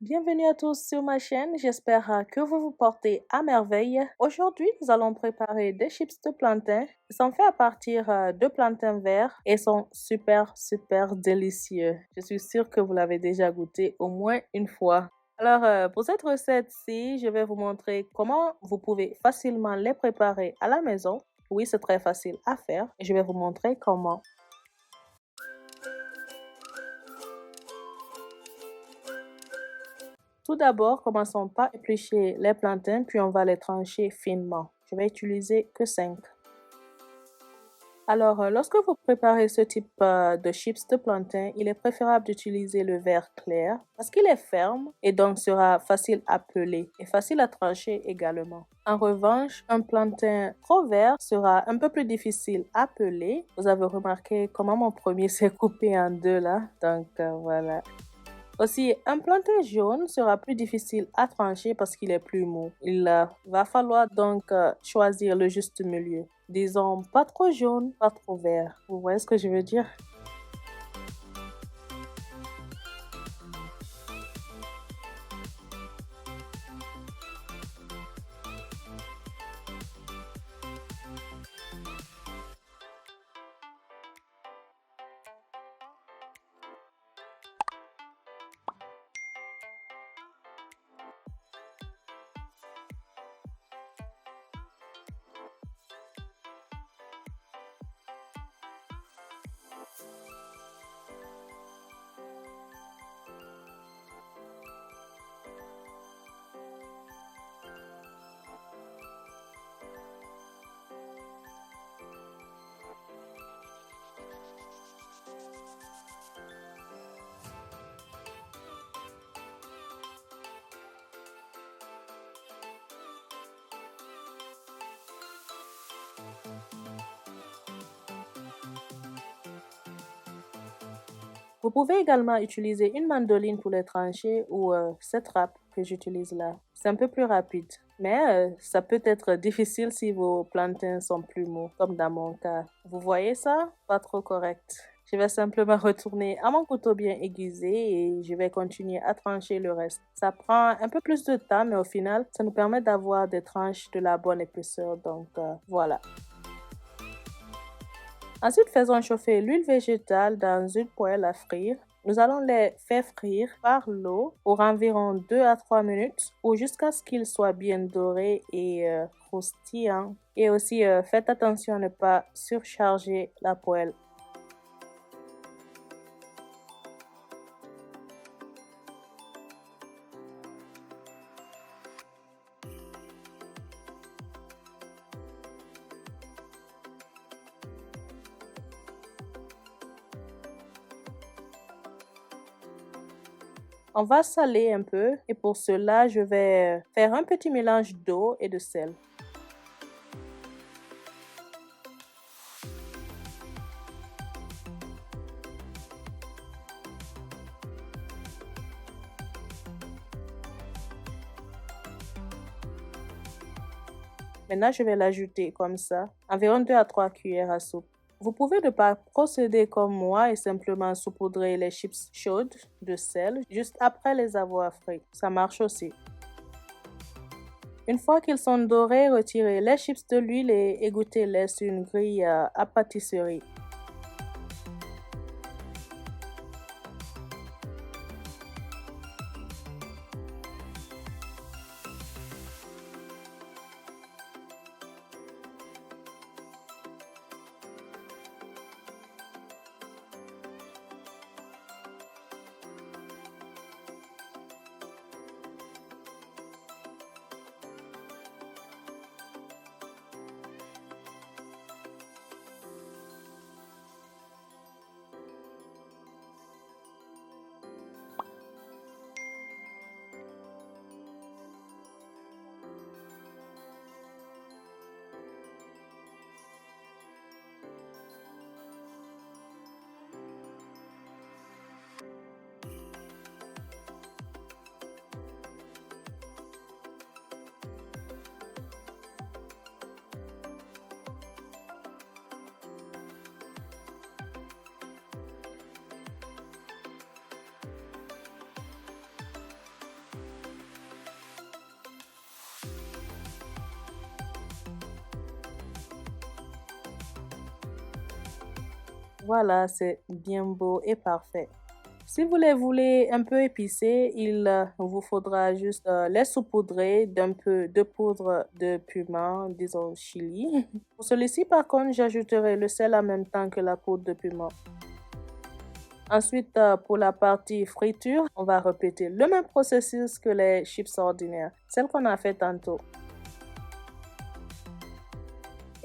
Bienvenue à tous sur ma chaîne, j'espère que vous vous portez à merveille. Aujourd'hui, nous allons préparer des chips de plantain. Ils sont faits à partir de plantain vert et sont super délicieux. Je suis sûre que vous l'avez déjà goûté au moins une fois. Alors, pour cette recette-ci, je vais vous montrer comment vous pouvez facilement les préparer à la maison. Oui, c'est très facile à faire et je vais vous montrer comment. Tout d'abord, commençons par éplucher les plantains, puis on va les trancher finement. Je vais utiliser que 5. Alors, lorsque vous préparez ce type de chips de plantain, il est préférable d'utiliser le verre clair parce qu'il est ferme et donc sera facile à peler et facile à trancher également. En revanche, un plantain trop vert sera un peu plus difficile à peler. Vous avez remarqué comment mon premier s'est coupé en deux là, donc voilà. Aussi, un plantain jaune sera plus difficile à trancher parce qu'il est plus mou. Il va falloir donc choisir le juste milieu. Disons pas trop jaune, pas trop vert. Vous voyez ce que je veux dire? Vous pouvez également utiliser une mandoline pour les trancher ou cette râpe que j'utilise là. C'est un peu plus rapide, mais ça peut être difficile si vos plantains sont plus mous, comme dans mon cas. Vous voyez ça? Pas trop correct. Je vais simplement retourner à mon couteau bien aiguisé et je vais continuer à trancher le reste. Ça prend un peu plus de temps, mais au final, ça nous permet d'avoir des tranches de la bonne épaisseur. Donc voilà. Ensuite, faisons chauffer l'huile végétale dans une poêle à frire. Nous allons les faire frire par l'eau pour environ 2 à 3 minutes ou jusqu'à ce qu'ils soient bien dorés et croustillants. Et aussi, faites attention à ne pas surcharger la poêle. On va saler un peu et pour cela, je vais faire un petit mélange d'eau et de sel. Maintenant, je vais l'ajouter comme ça, environ 2 à 3 cuillères à soupe. Vous pouvez ne pas procéder comme moi et simplement saupoudrer les chips chaudes de sel juste après les avoir frits. Ça marche aussi. Une fois qu'ils sont dorés, retirez les chips de l'huile et égouttez-les sur une grille à pâtisserie. Voilà, c'est bien beau et parfait. Si vous les voulez un peu épicés, il vous faudra juste les saupoudrer d'un peu de poudre de piment, disons chili. Pour celui-ci, par contre, j'ajouterai le sel en même temps que la poudre de piment. Ensuite, pour la partie friture, on va répéter le même processus que les chips ordinaires, celle qu'on a fait tantôt.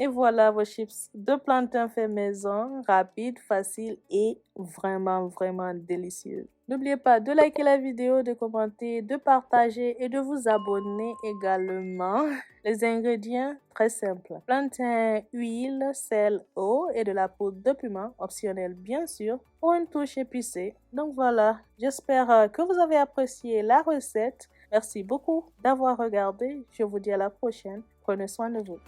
Et voilà vos chips de plantain fait maison, rapide, facile et vraiment délicieux. N'oubliez pas de liker la vidéo, de commenter, de partager et de vous abonner également. Les ingrédients, très simples. Plantain, huile, sel, eau et de la poudre de piment, optionnelle bien sûr, pour une touche épicée. Donc voilà, j'espère que vous avez apprécié la recette. Merci beaucoup d'avoir regardé. Je vous dis à la prochaine. Prenez soin de vous.